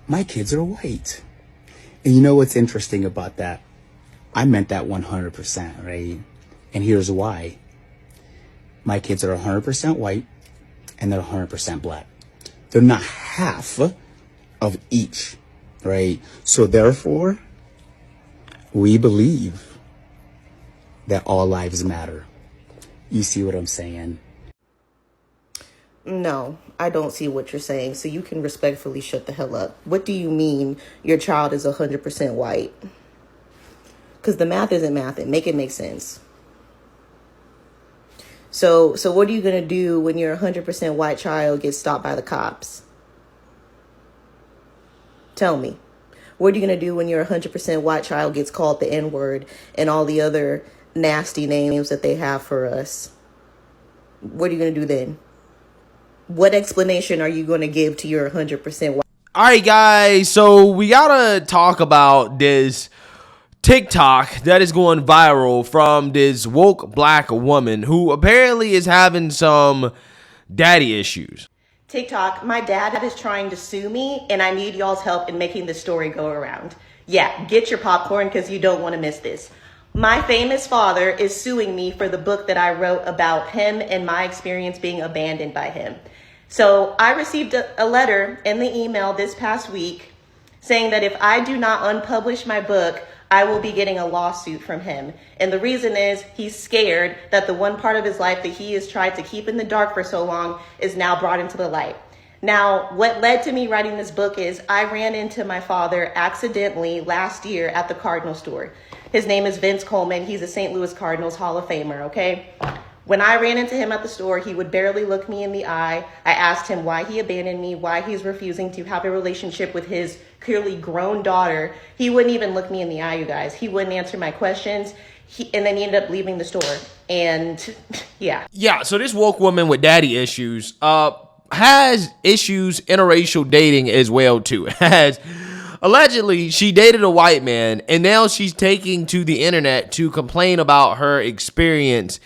my kids are white. And you know what's interesting about that? I meant that 100%, right? And here's why. My kids are 100% white and they're 100% black. They're not half of each, right? So therefore, we believe that all lives matter. You see what I'm saying? No, I don't see what you're saying. So you can respectfully shut the hell up. What do you mean your child is 100% white? Because the math isn't mathing. Make it make sense. So what are you going to do when your 100% white child gets stopped by the cops? Tell me. What are you going to do when your 100% white child gets called the N-word and all the other nasty names that they have for us? What are you going to do then? What explanation are you going to give to your 100% white? All right, guys. So we got to talk about this TikTok that is going viral from this woke black woman who apparently is having some daddy issues. TikTok, my dad is trying to sue me and I need y'all's help in making this story go around. Yeah, get your popcorn because you don't want to miss this. My famous father is suing me for the book that I wrote about him and my experience being abandoned by him. So I received a letter in the email this past week saying that if I do not unpublish my book, I will be getting a lawsuit from him. And the reason is he's scared that the one part of his life that he has tried to keep in the dark for so long is now brought into the light. Now, what led to me writing this book is I ran into my father accidentally last year at the Cardinal store. His name is Vince Coleman. He's a St. Louis Cardinals Hall of Famer, okay? When I ran into him at the store, he would barely look me in the eye. I asked him why he abandoned me, why he's refusing to have a relationship with his clearly grown daughter. He wouldn't even look me in the eye, you guys. He wouldn't answer my questions. And then he ended up leaving the store. And yeah. Yeah, so this woke woman with daddy issues has issues interracial dating as well, too. Has allegedly, she dated a white man, and now she's taking to the internet to complain about her experience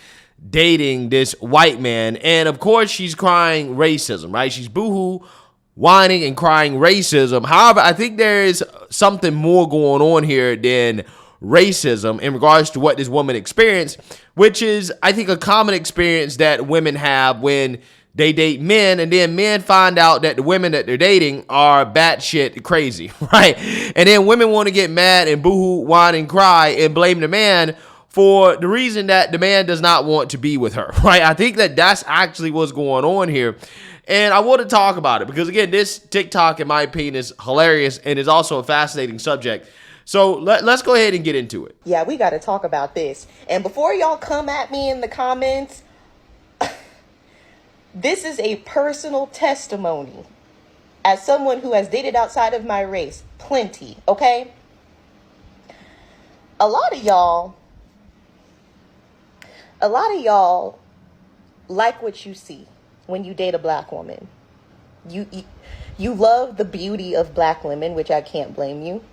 dating this white man. And of course, she's crying racism, right? She's boohoo, whining and crying racism. However, I think there is something more going on here than racism in regards to what this woman experienced, which is, I think, a common experience that women have when they date men, and then men find out that the women that they're dating are batshit crazy, right? And then women want to get mad and boohoo, whine and cry and blame the man for the reason that the man does not want to be with her, right? I think that that's actually what's going on here. And I want to talk about it because, again, this TikTok, in my opinion, is hilarious and is also a fascinating subject. So let's go ahead and get into it. Yeah, we got to talk about this. And before y'all come at me in the comments, this is a personal testimony as someone who has dated outside of my race. Plenty, okay? A lot of y'all like what you see when you date a black woman. You love the beauty of black women, which I can't blame you.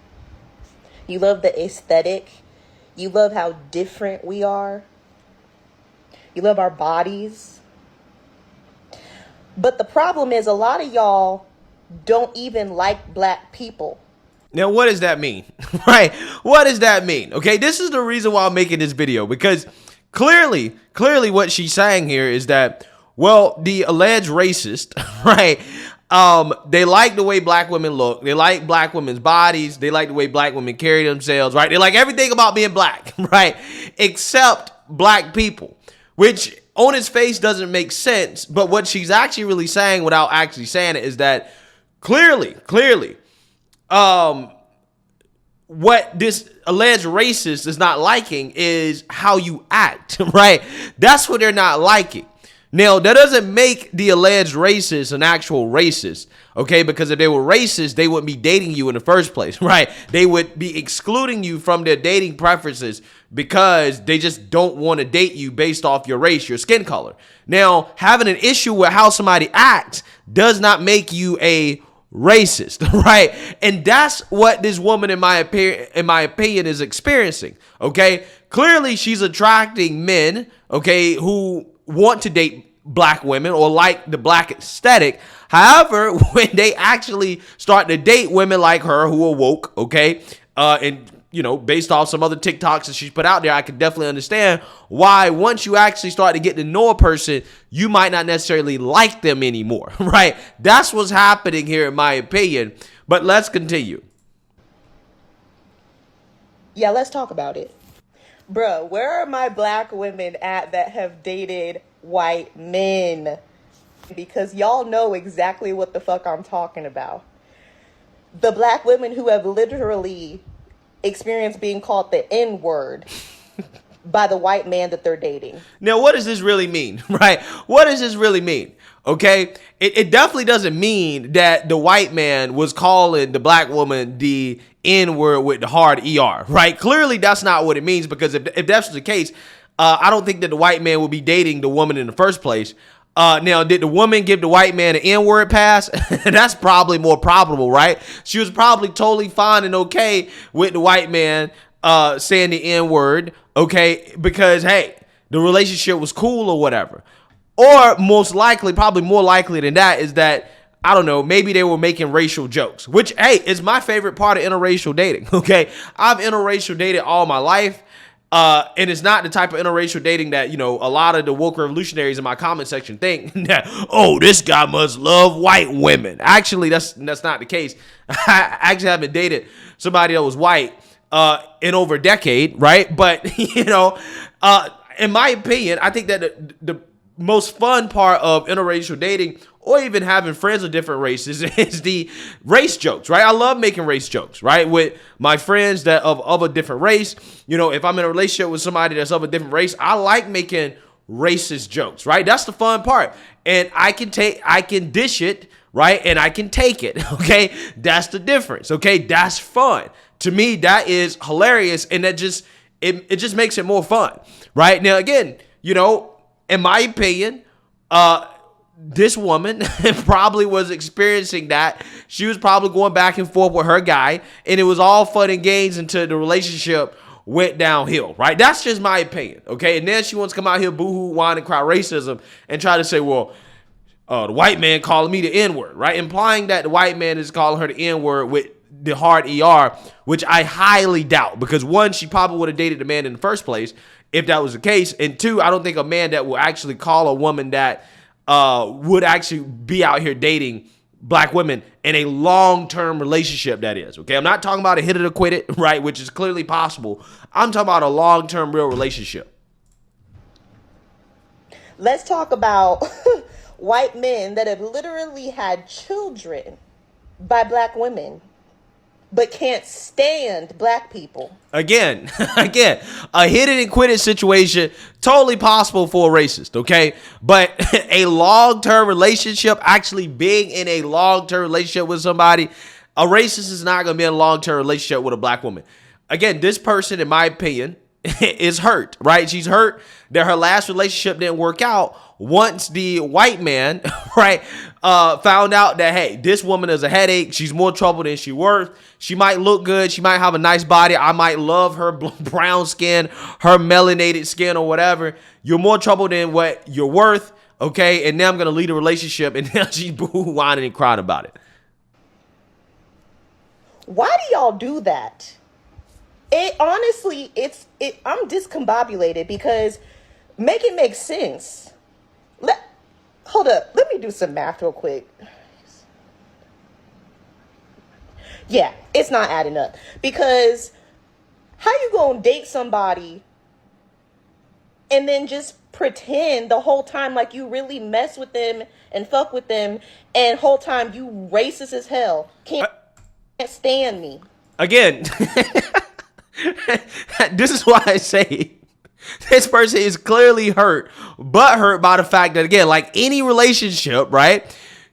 You love the aesthetic. You love how different we are. You love our bodies. But the problem is a lot of y'all don't even like black people. Now, what does that mean? Right? What does that mean? Okay, this is the reason why I'm making this video, because clearly what she's saying here is that, well, the alleged racist, right, they like the way black women look. They like black women's bodies. They like the way black women carry themselves, right? They like everything about being black, right, except black people, which on its face doesn't make sense. But what she's actually really saying without actually saying it is that clearly, what this alleged racist is not liking is how you act, right? That's what they're not liking. Now, that doesn't make the alleged racist an actual racist, okay? Because if they were racist, they wouldn't be dating you in the first place, right? They would be excluding you from their dating preferences because they just don't want to date you based off your race, your skin color. Now, having an issue with how somebody acts does not make you a racist, right? And that's what this woman, in my opinion, is experiencing, okay? Clearly, she's attracting men, okay, who want to date black women or like the black aesthetic. However, when they actually start to date women like her who are woke, okay, and based off some other TikToks that she's put out there, I can definitely understand why once you actually start to get to know a person, you might not necessarily like them anymore, right? That's what's happening here, in my opinion. But let's continue. Yeah, let's talk about it. Bro, where are my black women at that have dated white men? Because y'all know exactly what the fuck I'm talking about. The black women who have literally experienced being called the N-word by the white man that they're dating. Now, what does this really mean, right? What does this really mean? Okay, it definitely doesn't mean that the white man was calling the black woman the N-word with the hard ER, right? Clearly, that's not what it means, because if that's the case, I don't think that the white man would be dating the woman in the first place. Now, did the woman give the white man an N-word pass? That's probably more probable, right? She was probably totally fine and okay with the white man saying the N-word, okay, because, hey, the relationship was cool or whatever. Or most likely, probably more likely than that, is that, I don't know, maybe they were making racial jokes, which, hey, is my favorite part of interracial dating, okay? I've interracial dated all my life, and it's not the type of interracial dating that, a lot of the woke revolutionaries in my comment section think that, oh, this guy must love white women. Actually, that's not the case. I actually haven't dated somebody that was white in over a decade, right? But, in my opinion, I think that the most fun part of interracial dating, or even having friends of different races, is the race jokes, right? I love making race jokes, right? With my friends that of a different race. If I'm in a relationship with somebody that's of a different race, I like making racist jokes, right? That's the fun part. And I can dish it, right? And I can take it, okay? That's the difference, okay? That's fun. To me, that is hilarious, and that just, it just makes it more fun, right? Now, again, in my opinion, this woman probably was experiencing that. She was probably going back and forth with her guy, and it was all fun and games until the relationship went downhill, right? That's just my opinion, okay? And then she wants to come out here, boo-hoo, whine, and cry racism, and try to say, well, the white man calling me the N-word, right? Implying that the white man is calling her the N-word with the hard ER, which I highly doubt, because one, she probably would have dated the man in the first place if that was the case, and two, I don't think a man that will actually call a woman that would actually be out here dating black women in a long-term relationship, that is, okay? I'm not talking about a hit it or quit it, right, which is clearly possible. I'm talking about a long-term real relationship. Let's talk about white men that have literally had children by black women, but can't stand black people. Again, a hit it and quit it situation, totally possible for a racist, okay? But a long-term relationship, actually being in a long-term relationship with somebody, a racist is not going to be in a long-term relationship with a black woman. Again, this person, in my opinion, is hurt, right? She's hurt that her last relationship didn't work out once the white man, right, found out that, hey, this woman is a headache. She's more trouble than she's worth. She might look good. She might have a nice body. I might love her brown skin, her melanated skin or whatever. You're more trouble than what you're worth, okay? And now I'm going to lead a relationship, and now she's boo-hoo, whining and crying about it. Why do y'all do that? It honestly, I'm discombobulated, because make it make sense. Hold up. Let me do some math real quick. Yeah, it's not adding up. Because how you gonna date somebody and then just pretend the whole time like you really mess with them and fuck with them, and whole time you racist as hell, can't stand me. Again, this is why I say this person is clearly hurt, but hurt by the fact that, again, like any relationship, right?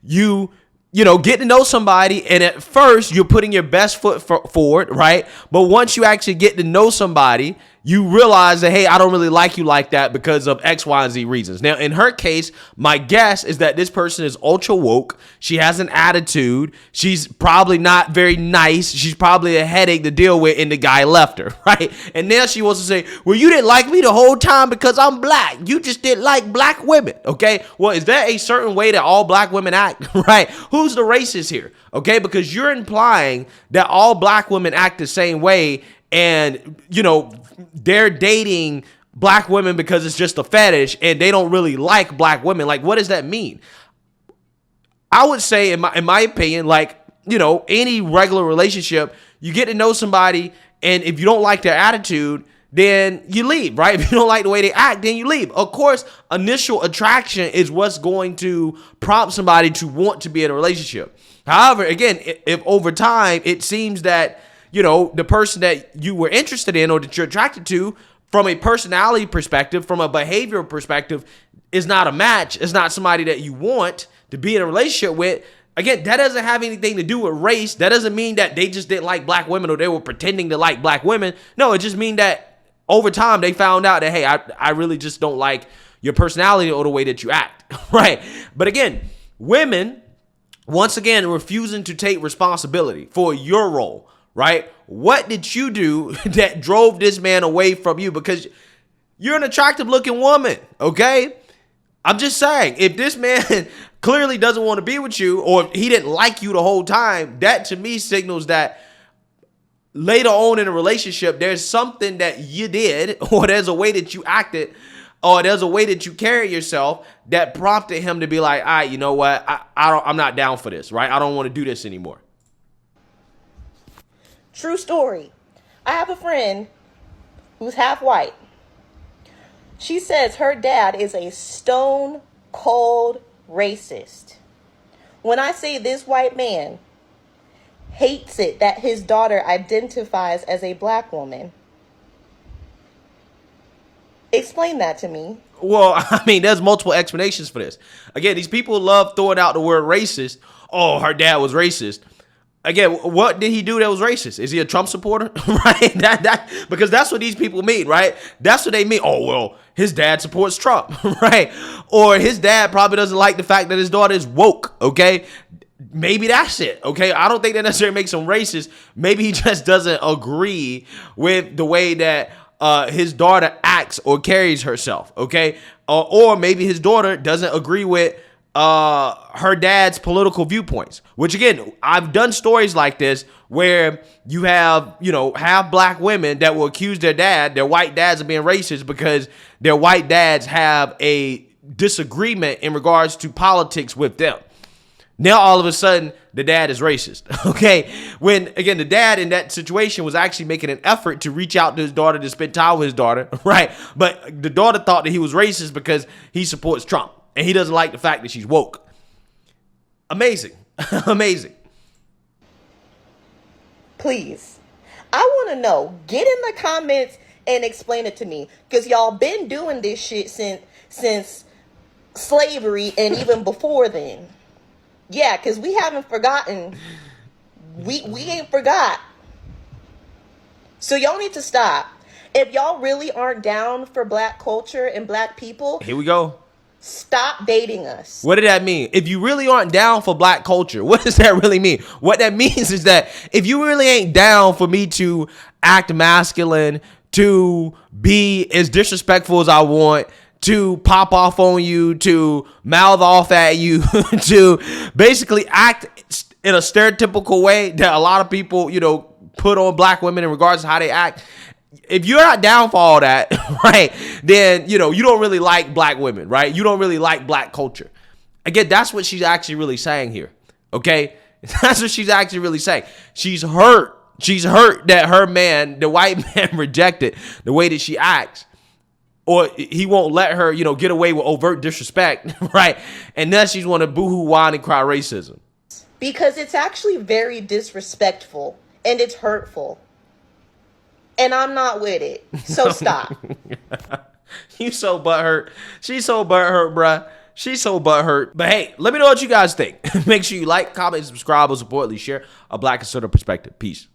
You get to know somebody, and at first you're putting your best foot forward, right? But once you actually get to know somebody, you realize that, hey, I don't really like you like that because of X, Y, and Z reasons. Now, in her case, my guess is that this person is ultra woke. She has an attitude. She's probably not very nice. She's probably a headache to deal with, and the guy left her, right? And now she wants to say, well, you didn't like me the whole time because I'm black. You just didn't like black women, okay? Well, is there a certain way that all black women act, right? Who's the racist here, okay? Because you're implying that all black women act the same way, and, you know, they're dating black women because it's just a fetish and they don't really like black women. Like, what does that mean? I would say, in my opinion, like, you know, any regular relationship, you get to know somebody, and if you don't like their attitude, then you leave, right? If you don't like the way they act, then you leave. Of course, initial attraction is what's going to prompt somebody to want to be in a relationship. However, again, if over time it seems that, you know, the person that you were interested in or that you're attracted to, from a personality perspective, from a behavioral perspective, is not a match, is not somebody that you want to be in a relationship with, again, that doesn't have anything to do with race. That doesn't mean that they just didn't like black women or they were pretending to like black women. No, it just means that over time they found out that, hey, I really just don't like your personality or the way that you act, right? But again, women, once again, refusing to take responsibility for your role, right? What did you do that drove this man away from you? Because you're an attractive looking woman, okay? I'm just saying, if this man clearly doesn't want to be with you, or he didn't like you the whole time, that to me signals that later on in a relationship, there's something that you did, or there's a way that you acted, or there's a way that you carry yourself that prompted him to be like, all right, you know what? I'm not down for this, right? I don't want to do this anymore. True story. I have a friend who's half white. She says her dad is a stone cold racist. When I say this white man hates it that his daughter identifies as a black woman. Explain that to me. Well, I mean, there's multiple explanations for this. Again, these people love throwing out the word racist. Oh, her dad was racist. Again, what did he do that was racist? Is he a Trump supporter? Right? Because that's what these people mean, right? That's what they mean. Oh, well, his dad supports Trump, right? Or his dad probably doesn't like the fact that his daughter is woke, okay? Maybe that's it, okay? I don't think that necessarily makes him racist. Maybe he just doesn't agree with the way that his daughter acts or carries herself, okay? Or maybe his daughter doesn't agree with her dad's political viewpoints, which again, I've done stories like this where you have, you know, half black women that will accuse their white dads of being racist because their white dads have a disagreement in regards to politics with them. Now, all of a sudden, the dad is racist, okay? When, again, the dad in that situation was actually making an effort to reach out to his daughter to spend time with his daughter, right? But the daughter thought that he was racist because he supports Trump. And he doesn't like the fact that she's woke. Amazing. Amazing. Please. I want to know. Get in the comments and explain it to me. Because y'all been doing this shit since slavery and even before then. Yeah, because we haven't forgotten. We ain't forgot. So y'all need to stop. If y'all really aren't down for black culture and black people. Here we go. Stop dating us. What did that mean? If you really aren't down for black culture, what does that really mean? What that means is that if you really ain't down for me to act masculine, to be as disrespectful as I want, to pop off on you, to mouth off at you, to basically act in a stereotypical way that a lot of people, you know, put on black women in regards to how they act. If you're not down for all that, right, then, you know, you don't really like black women, right? You don't really like black culture. Again, that's what she's actually really saying here, okay? That's what she's actually really saying. She's hurt. She's hurt that her man, the white man, rejected the way that she acts. Or he won't let her, you know, get away with overt disrespect, right? And then she's want to boohoo, whine, and cry racism. Because it's actually very disrespectful and it's hurtful. And I'm not with it. So stop. You so butthurt. She's so butthurt, bruh. She's so butthurt. But hey, let me know what you guys think. Make sure you like, comment, and subscribe, or support, at least share a black conservative perspective. Peace.